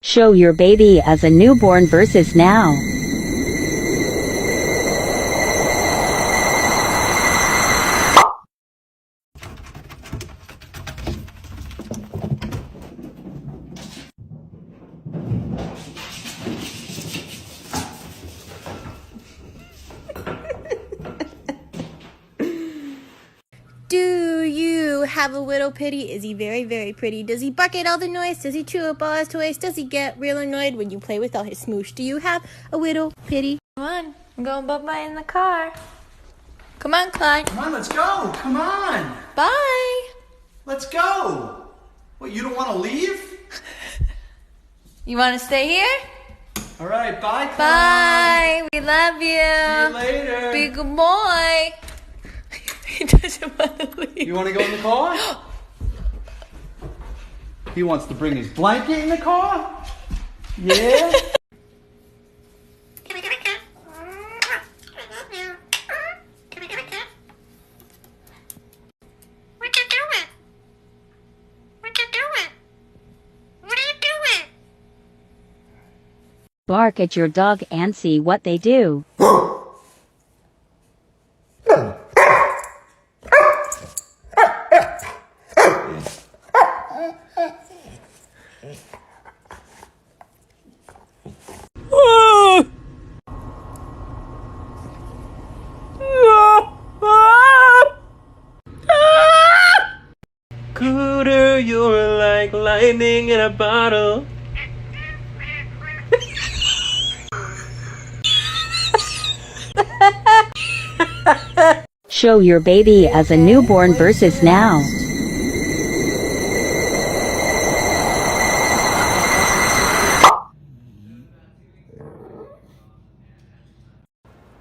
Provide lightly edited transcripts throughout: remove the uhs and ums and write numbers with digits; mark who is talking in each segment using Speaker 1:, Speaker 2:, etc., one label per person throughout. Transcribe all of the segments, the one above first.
Speaker 1: Show your baby as a newborn versus now.
Speaker 2: Do you have a little pity? Is he very, very pretty? Does he bark at all the noise? Does he chew up all his toys? Does he get real annoyed when you play with all his smoosh? Do you have a little pity?
Speaker 3: Come on, I'm going bye-bye in the car. Come on, Clyde.
Speaker 4: Come on, let's go. Come on.
Speaker 3: Bye.
Speaker 4: Let's go. What, you don't want to leave?
Speaker 3: You want to stay here?
Speaker 4: All right, bye, Clyde.
Speaker 3: Bye. We love you.
Speaker 4: See you later.
Speaker 3: Be a good boy. He doesn't want to leave.
Speaker 4: You want to go in the car? He wants to bring his blanket in the car? Yeah?
Speaker 1: Bark at your dog and see what they do.
Speaker 5: Cooter, you're like lightning in a bottle.
Speaker 1: Show your baby as a newborn versus now.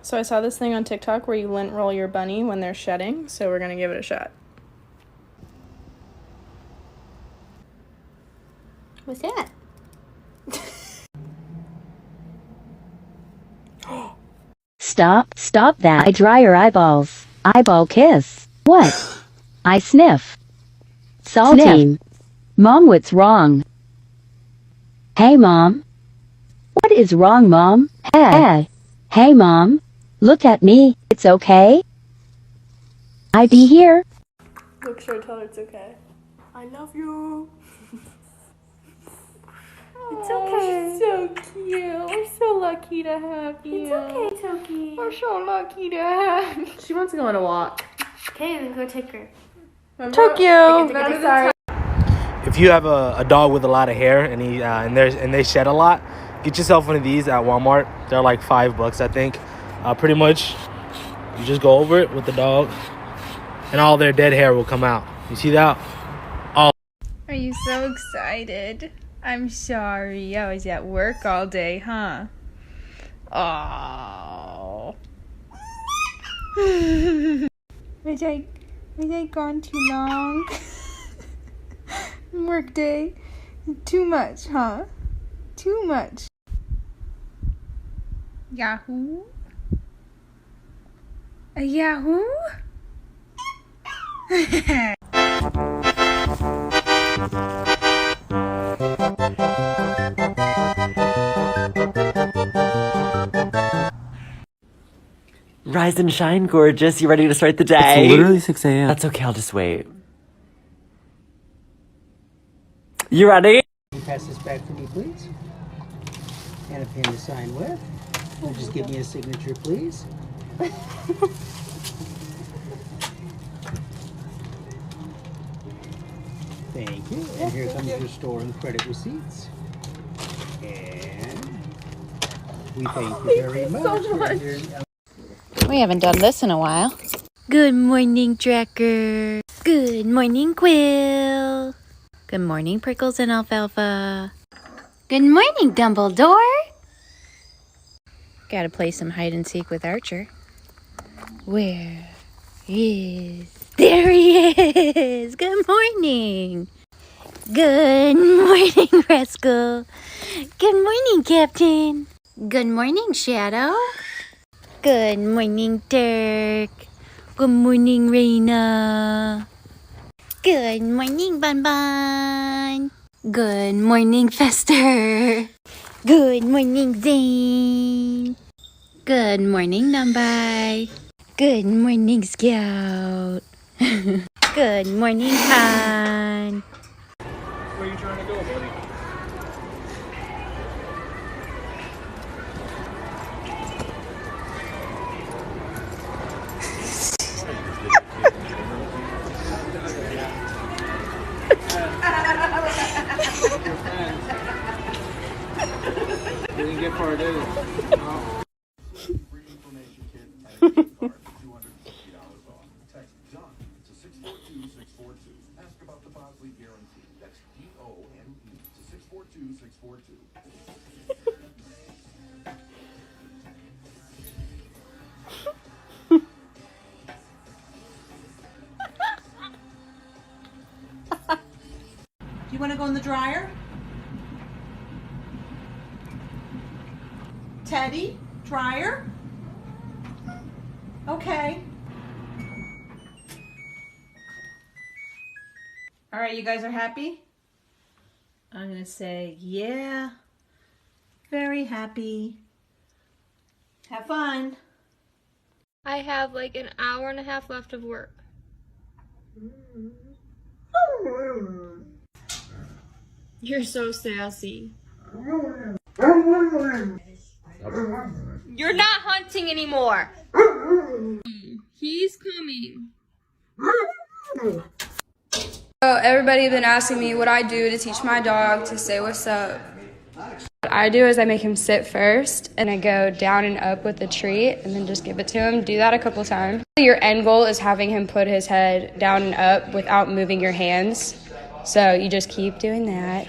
Speaker 6: So I saw this thing on TikTok where you lint roll your bunny when they're shedding, so we're gonna give it a shot.
Speaker 2: What's that?
Speaker 1: Stop that. I dry your eyeballs. Eyeball kiss. What? I sniff. Salty. Sniff. Mom, what's wrong? Hey, Mom. What is wrong, Mom? Hey. Hey, Mom. Look at me. It's okay? I be here.
Speaker 6: Look, sure, tell her it's okay.
Speaker 2: I love you.
Speaker 6: It's okay. So cute. We're so lucky to have you.
Speaker 2: It's okay, Toki.
Speaker 6: We're so lucky to have you. She wants to go on a walk.
Speaker 2: Okay, then go take her.
Speaker 6: Tokyo.
Speaker 2: Sorry.
Speaker 5: If you have a dog with a lot of hair and they shed a lot, get yourself one of these at Walmart. They're like $5, I think. Pretty much, you just go over it with the dog, and all their dead hair will come out. You see that?
Speaker 3: Are you so excited? I'm sorry. I was at work all day, huh? Oh. Was I gone too long? Work day. Too much, huh? Too much. Yahoo? A Yahoo?
Speaker 7: Rise and shine, gorgeous. You ready to start the day?
Speaker 5: It's literally 6 a.m.
Speaker 7: That's okay, I'll just wait. You ready?
Speaker 8: Can you pass this back for me, please? And a pen to sign with. And just give me a signature, please. Thank you. And here comes your store and credit receipts. And we thank you very much.
Speaker 3: We haven't done this in a while. Good morning, Tracker. Good morning, Quill. Good morning, Prickles and Alfalfa. Good morning, Dumbledore. Gotta play some hide and seek with Archer. Where is... There he is! Good morning! Good morning, Rascal. Good morning, Captain. Good morning, Shadow. Good morning, Dirk. Good morning, Raina. Good morning, Bun Bun. Good morning, Fester. Good morning, Zane. Good morning, Numbye. Good morning, Scout. Good morning, Con.
Speaker 4: Where are you trying to go, buddy? We didn't get far, did it?
Speaker 9: You want to go in the dryer? Teddy, dryer? Okay. All right, you guys are happy? I'm going to say, yeah, very happy. Have fun.
Speaker 10: I have like an hour and a half left of work. You're so sassy. You're not hunting anymore. He's coming.
Speaker 11: So everybody been asking me what I do to teach my dog to say what's up. What I do is I make him sit first and I go down and up with the treat and then just give it to him. Do that a couple times. Your end goal is having him put his head down and up without moving your hands. So you just keep doing that.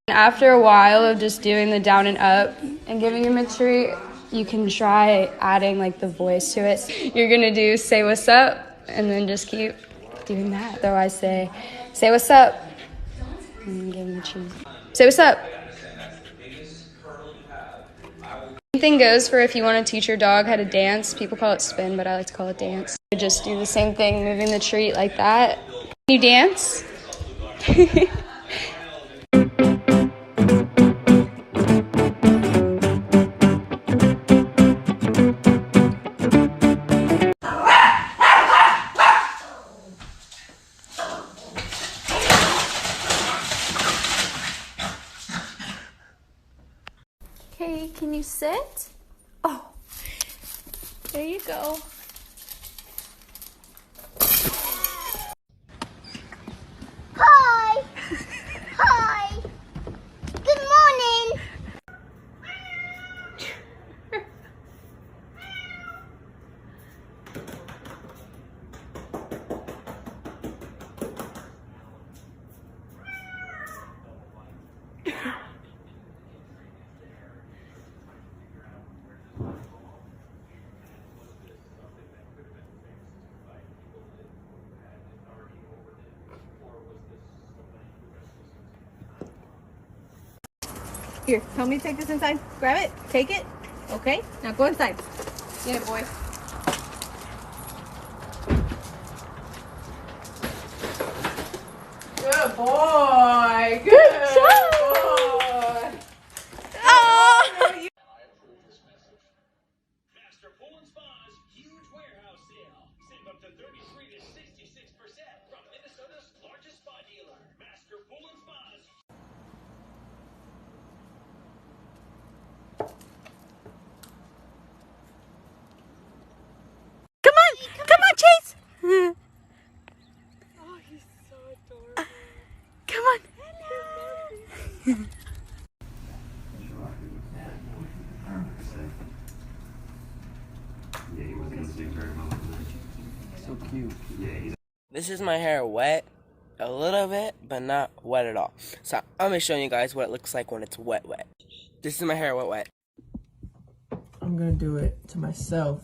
Speaker 11: After a while of just doing the down and up and giving him a treat, you can try adding like the voice to it. You're gonna do say what's up and then just keep doing that. So I say what's up and then give him a treat. Say what's up. Same thing goes for if you want to teach your dog how to dance. People call it spin, but I like to call it dance. You just do the same thing, moving the treat like that. Can you dance?
Speaker 10: Okay, can you sit? Oh, there you go.
Speaker 2: Hi! Hi! Good morning! Here, help me take this inside. Grab it, take it. Okay, now go inside. Get it, boy.
Speaker 6: Good boy. Good job. Boy.
Speaker 10: Oh!
Speaker 3: Come on, Chase.
Speaker 10: Oh, he's so adorable.
Speaker 3: Come on.
Speaker 4: So cute.
Speaker 12: This is my hair wet a little bit, but not wet at all. So I'm gonna show you guys what it looks like when it's wet. This is my hair wet.
Speaker 13: I'm gonna do it to myself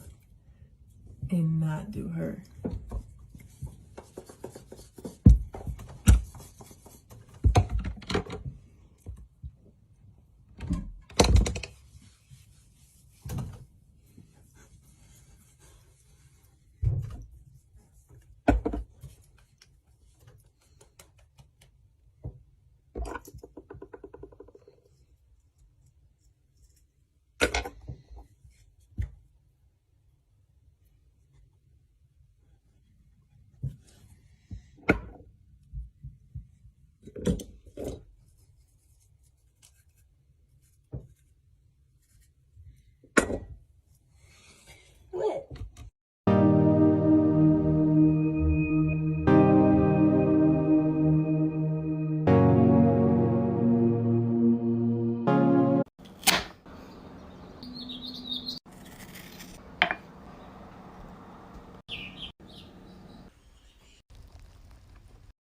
Speaker 13: and not do her.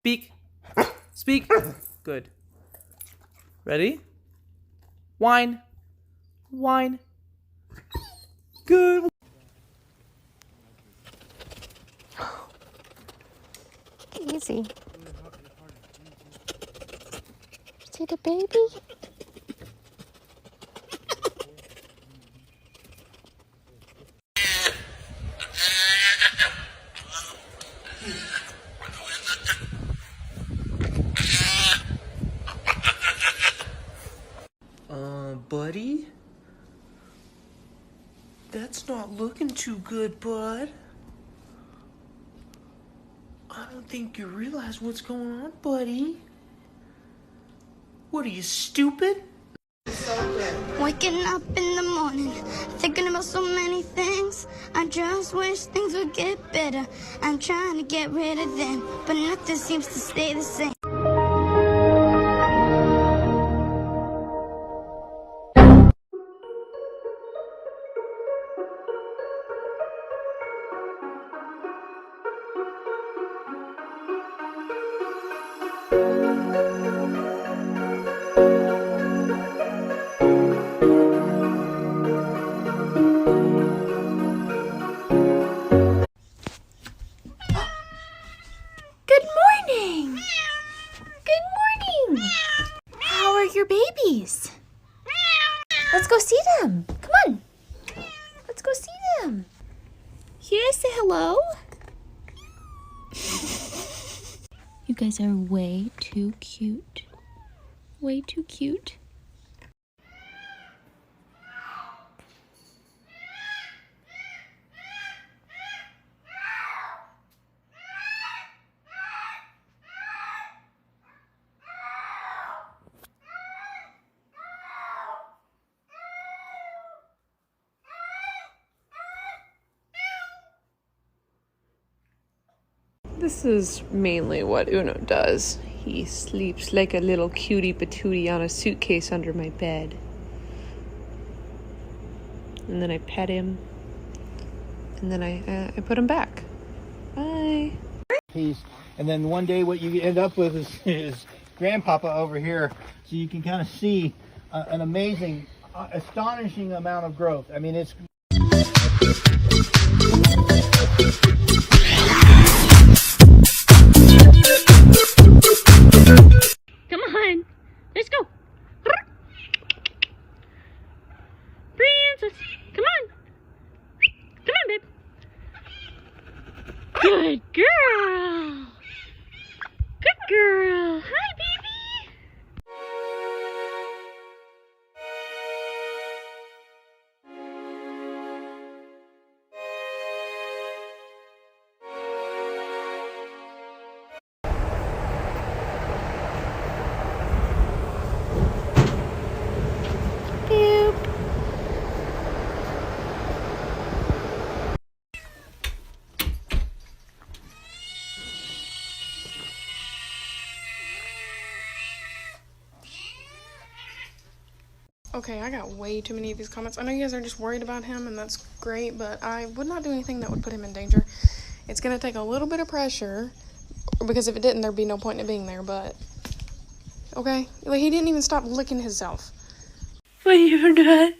Speaker 14: Speak. Speak. Good. Ready? Whine. Whine. Good.
Speaker 10: Easy. See the baby?
Speaker 12: Buddy? That's not looking too good, bud. I don't think you realize what's going on, buddy. What are you, stupid?
Speaker 15: Waking up in the morning, thinking about so many things. I just wish things would get better. I'm trying to get rid of them, but nothing seems to stay the same.
Speaker 3: Good morning! Good morning! How are your babies? Let's go see them. Come on. Let's go see them. Here, say hello. You guys are way too cute. Way too cute.
Speaker 13: This is mainly what Uno does. He sleeps like a little cutie patootie on a suitcase under my bed. And then I pet him. And then I put him back. Bye.
Speaker 8: And then one day what you end up with is grandpapa over here. So you can kind of see an amazing, astonishing amount of growth. I mean, it's...
Speaker 3: Come on. Let's go. Princess. Come on. Come on, babe. Good girl. Good girl. Hi, baby.
Speaker 6: Okay, I got way too many of these comments. I know you guys are just worried about him, and that's great, but I would not do anything that would put him in danger. It's going to take a little bit of pressure, because if it didn't, there'd be no point in it being there, but... Okay? Like, he didn't even stop licking himself.
Speaker 3: What are you doing?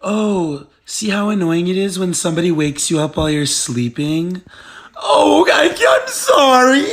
Speaker 16: Oh, see how annoying it is when somebody wakes you up while you're sleeping? Oh, I'm sorry.